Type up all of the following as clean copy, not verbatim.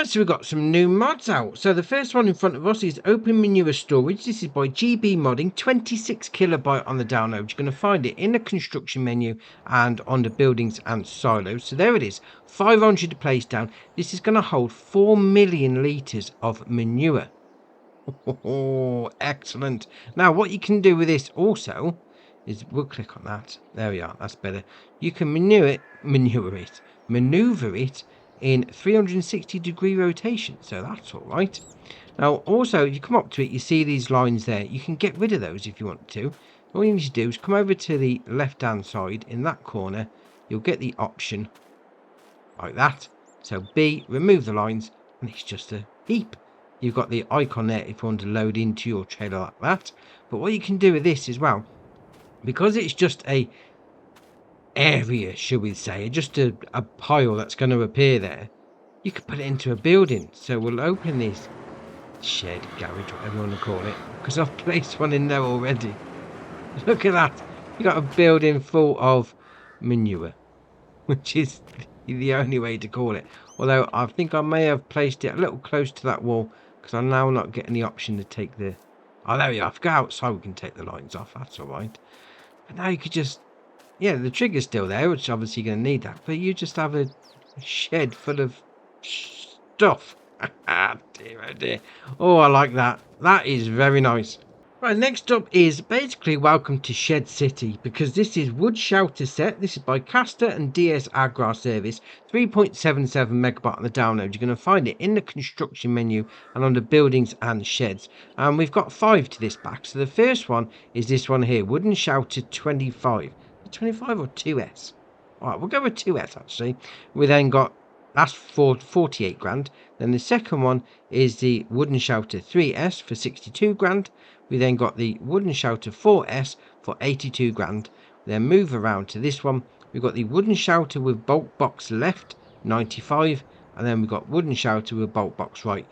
Right, so we've got some new mods out. So the first one in front of us is Open Manure Storage. This is by GB Modding, 26 kilobyte on the download. You're going to find it in the construction menu and on the buildings and silos. So there it is, 500 to place down. This is going to hold 4 million litres of manure. Oh, excellent. Now what you can do with this also is, we'll click on that. There we are, that's better. You can maneuver it in 360-degree rotation, so that's all right. Now also, if you come up to it, you see these lines there. You can get rid of those if you want to. All you need to do is come over to the left hand side in that corner. You'll get the option like that. So B, remove the lines, and it's just a heap. You've got the icon there if you want to load into your trailer like that. But what you can do with this as well, because it's just a area, should we say, just a pile that's going to appear there, you could put it into a building. So we'll open this shed, garage, whatever you want to call it, because I've placed one in there already. Look at that. You got a building full of manure, which is the only way to call it. Although I think I may have placed it a little close to that wall, because I'm now not getting the option to take the... Oh, there we are. If we go outside, we can take the lines off. That's all right. But now you could just... Yeah, the trigger's still there, which obviously you're going to need that. But you just have a shed full of stuff. Dear, oh dear. Oh, I like that. That is very nice. Right, next up is basically Welcome to Shed City, because this is Wood Shelter Set. This is by Caster and DS Agrar Service, 3.77 megabyte on the download. You're going to find it in the construction menu and on the buildings and sheds. And we've got 5 to this back. So the first one is this one here, Wooden Shelter 25. 25 or 2S? All right, we'll go with 2S actually. We then got, that's for 48 grand. Then the second one is the Wooden Shelter 3S for 62 grand. We then got the Wooden Shelter 4S for 82 grand. We then move around to this one. We've got the Wooden Shelter with bulk box left, 95. And then we've got Wooden Shelter with bulk box right,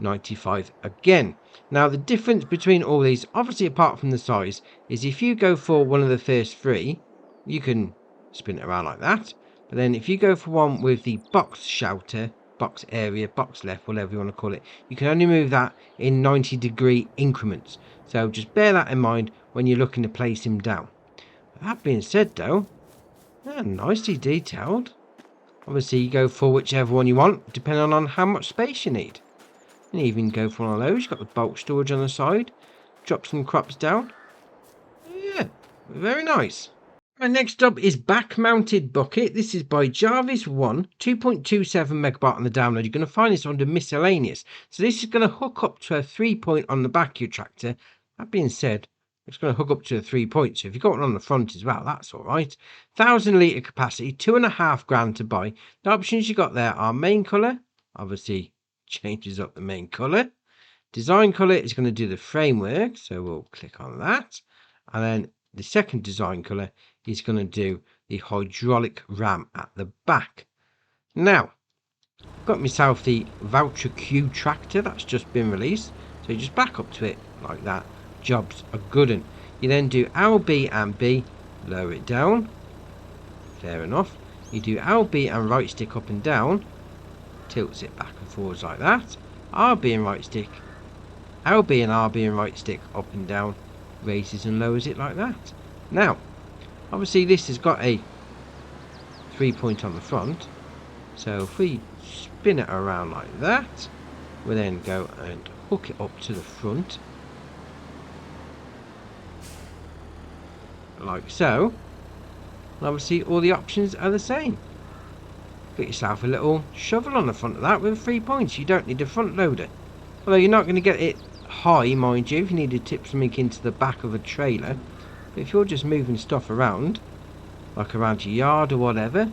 95 again. Now the difference between all these, obviously apart from the size, is if you go for one of the first 3, you can spin it around like that. But then if you go for one with the box shelter, box area, box left, whatever you want to call it, you can only move that in 90-degree increments. So just bear that in mind when you're looking to place him down. That being said though, nicely detailed. Obviously you go for whichever one you want, depending on how much space you need. You can even go for one of those. You've got the bulk storage on the side. Drop some crops down. Yeah, very nice. And next up is Back Mounted Bucket. This is by Jarvis 1, 2.27 megabyte on the download. You're going to find this under miscellaneous. So this is going to hook up to a 3-point on the back of your tractor. That being said, it's going to hook up to a 3-point. So if you've got one on the front as well, that's all right. 1,000 litre capacity, 2.5 grand to buy. The options you got there are main colour. Obviously changes up the main colour. Design colour is going to do the framework. So we'll click on that. And then the second design colour is going to do the hydraulic ram at the back. Now, I've got myself the Voucher Q tractor that's just been released. So you just back up to it like that. Jobs are good. And you then do LB and B, lower it down. Fair enough. You do LB and right stick up and down. Tilts it back and forwards like that. RB and right stick. LB and RB and right stick up and down. Raises and lowers it like that. Now, obviously this has got a 3-point on the front, so if we spin it around like that, we'll then go and hook it up to the front like so. And obviously all the options are the same. Get yourself a little shovel on the front of that with 3 points. You don't need a front loader, although you're not going to get it high, mind you, if you need to tip something into the back of a trailer. But if you're just moving stuff around, like around your yard or whatever,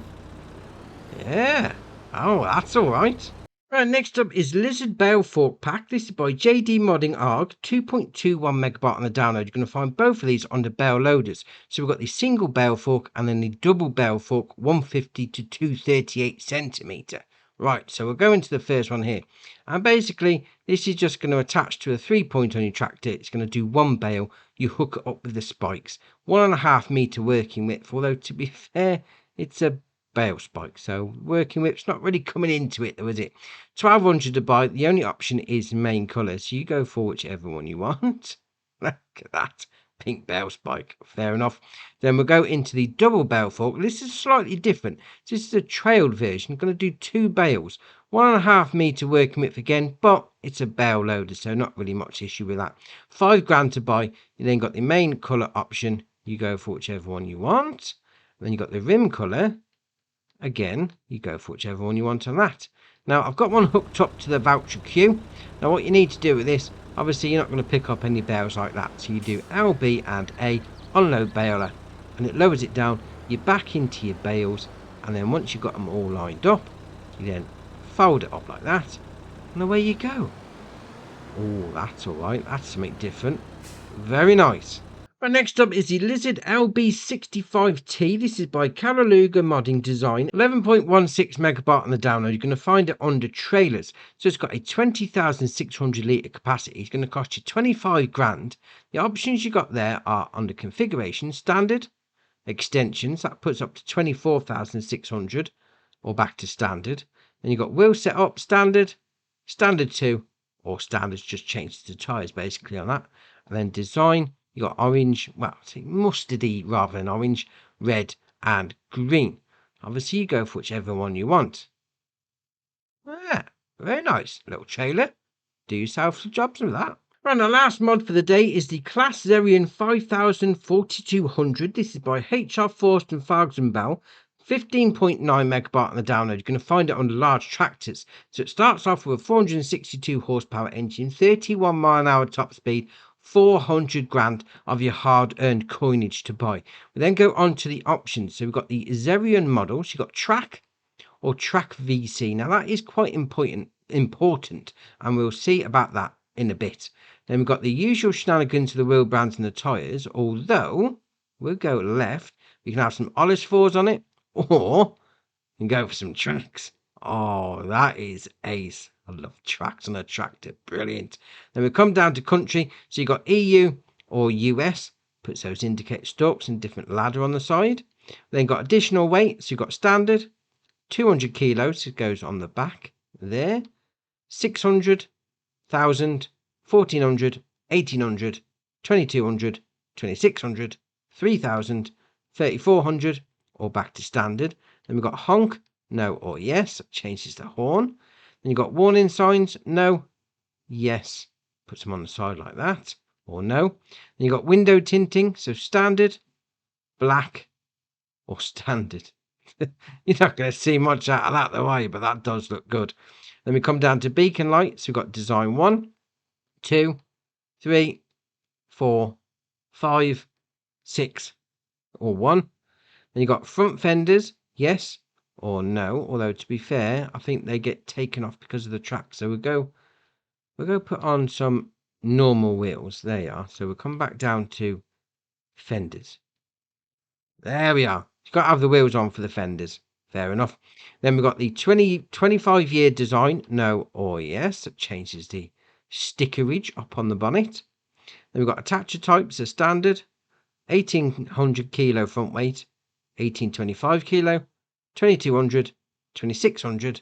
yeah, oh, that's all right. Right, next up is Lizard Bale Fork Pack. This is by JD Modding ARG, 2.21 megabyte on the download. You're going to find both of these on the bale loaders. So we've got the single bale fork and then the double bale fork, 150 to 238 centimetre. Right, so we'll go into the first one here. And basically, this is just going to attach to a 3-point on your tractor. It's going to do 1 bale. You hook it up with the spikes. 1.5 metre working width, although to be fair, it's a bale spike. So working whip's not really coming into it though, is it? 1200 to buy. The only option is main colour, so you go for whichever one you want. Look at that pink bale spike. Fair enough. Then we'll go into the double bale fork. This is slightly different. This is a trailed version. I'm going to do 2 bales. 1.5 metre working width again, but it's a bale loader, so not really much issue with that. 5 grand to buy. You then got the main colour option. You go for whichever one you want. Then you got the rim colour. Again, you go for whichever one you want on that. Now, I've got one hooked up to the voucher queue. Now, what you need to do with this, obviously, you're not going to pick up any bales like that. So you do LB and A, unload baler, and it lowers it down. You're back into your bales, and then once you've got them all lined up, you then fold it up like that, and away you go. Oh, that's all right. That's something different. Very nice. Right, next up is the Lizard LB65T. This is by Caraluga Modding Design. 11.16 megabyte on the download. You're going to find it under trailers. So it's got a 20,600 litre capacity. It's going to cost you 25 grand. The options you got there are under configuration, standard, extensions. That puts up to 24,600 or back to standard. Then you've got wheel setup, standard, standard 2, or standards just changes the tyres basically on that. And then design. You got orange, well, mustardy rather than orange, red, and green. Obviously, you go for whichever one you want. Yeah, very nice. Little trailer. Do yourself some jobs with that. Right, the last mod for the day is the Claas Xerion 4200. This is by HR Forst and Fargs & Bell. 15.9 megabyte on the download. You're going to find it on the large tractors. So it starts off with a 462 horsepower engine, 31 mile an hour top speed, 400 grand of your hard-earned coinage to buy. We then go on to the options. So we've got the Xerion models. You've got track or track VC. Now that is quite important, and we'll see about that in a bit. Then we've got the usual shenanigans of the wheel brands and the tyres, although we'll go left. We can have some Ollis 4s on it, or you can go for some tracks. Oh, that is ace. I love tracks on a tractor. Brilliant. Then we come down to country. So you've got EU or US. Puts those indicator stalks and different ladder on the side. Then got additional weight. So you've got standard. 200 kilos. It goes on the back there. 600, 1,000, 1,400, 1,800, 2,200, 2,600, 3,000, 3,400, or back to standard. Then we've got honk, no or yes. That changes the horn. Then you've got warning signs, no, yes. Puts them on the side like that, or no. Then you've got window tinting, so standard, black, or standard. You're not going to see much out of that though, are you? But that does look good. Then we come down to beacon lights. We've got design 1, 2, 3, 4, 5, 6, or 1. Then you've got front fenders, yes or no. Although to be fair, I think they get taken off because of the track. So we'll go put on some normal wheels. There you are. So we'll come back down to fenders. There we are. You've got to have the wheels on for the fenders. Fair enough. Then we've got the 25-year design, no or yes. That changes the stickerage up on the bonnet. Then we've got attacher types, a standard, 1,800 kilo front weight, 1,825 kilo, 2,200, 2,600,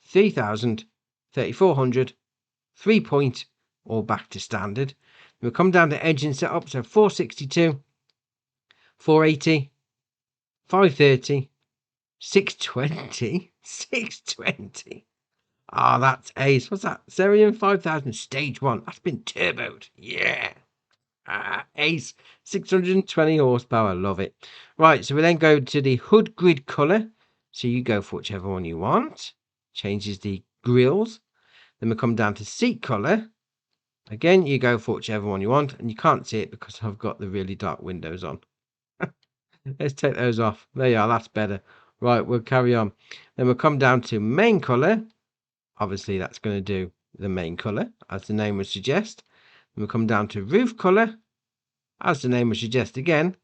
3,000, 3,400, 3-point, or back to standard. We'll come down to engine setup, so 462, 480, 530, 620, 620. Ah, that's ace. What's that? Xerion 5000 stage 1. That's been turboed. Yeah. Ace. 620 horsepower. Love it. Right, so we then go to the hood grid colour. So you go for whichever one you want. Changes the grills. Then we come down to seat colour. Again, you go for whichever one you want. And you can't see it because I've got the really dark windows on. Let's take those off. There you are. That's better. Right, we'll carry on. Then we'll come down to main colour. Obviously, that's going to do the main colour, as the name would suggest. Then we'll come down to roof colour. As the name would suggest again,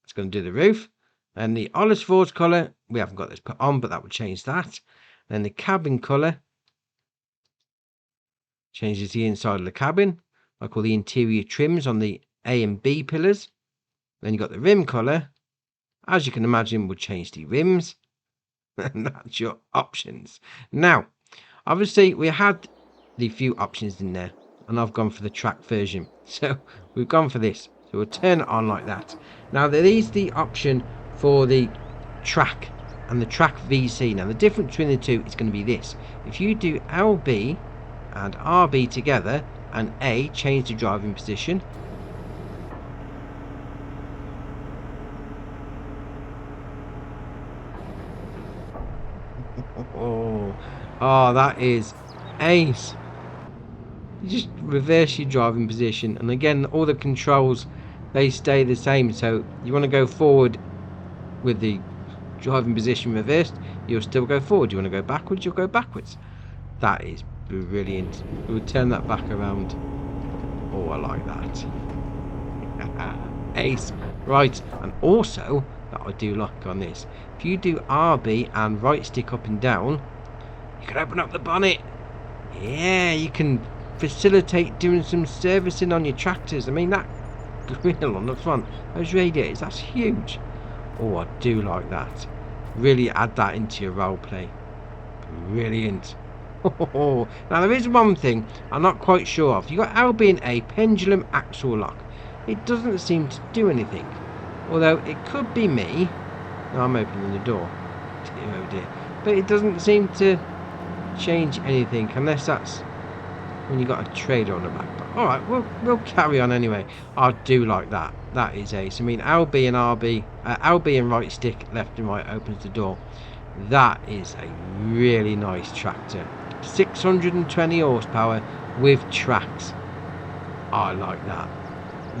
it's going to do the roof. And the Ollis Forge colour, we haven't got this put on, but that would change that. Then the cabin colour changes the inside of the cabin, like all the interior trims on the A and B pillars. Then you've got the rim colour. As you can imagine, we'll change the rims. And that's your options. Now, obviously, we had the few options in there, and I've gone for the track version. So we've gone for this. So we'll turn it on like that. Now, there is the option for the track and the track VC. Now, the difference between the two is going to be this. If you do LB and RB together and A, change the driving position. Oh, that is ace. You just reverse your driving position, and again, all the controls, they stay the same. So you want to go forward with the driving position reversed, you'll still go forward. You want to go backwards, you'll go backwards. That is brilliant. We'll turn that back around. Oh, I like that. Ace. Right, and also that I do like on this, if you do RB and right stick up and down, you can open up the bonnet. Yeah, you can facilitate doing some servicing on your tractors. I mean, that grill on the front, those radiators, that's huge. Oh, I do like that. Really add that into your role play. Brilliant. Now, there is one thing I'm not quite sure of. You've got LB and A pendulum axle lock. It doesn't seem to do anything. Although, it could be me. No, I'm opening the door. Dear, oh dear. But it doesn't seem to change anything, unless that's when you got a trailer on the back. But all right, we'll carry on anyway. I do like that. That is ace. I mean, LB and RB, LB and right stick, left and right opens the door. That is a really nice tractor. 620 horsepower with tracks. I like that.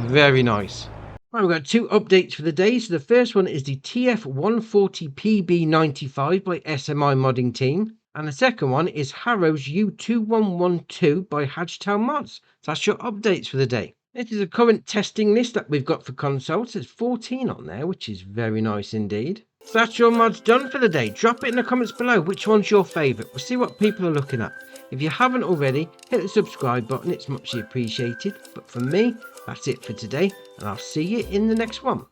Very nice. Right, we've got two updates for the day. So the first one is the TF140PB95 by SMI Modding Team. And the second one is Harrow's U2112 by Hadgetown Mods. So that's your updates for the day. This is a current testing list that we've got for consoles. There's 14 on there, which is very nice indeed. So that's your mods done for the day. Drop it in the comments below which one's your favourite. We'll see what people are looking at. If you haven't already, hit the subscribe button. It's muchly appreciated. But for me, that's it for today, and I'll see you in the next one.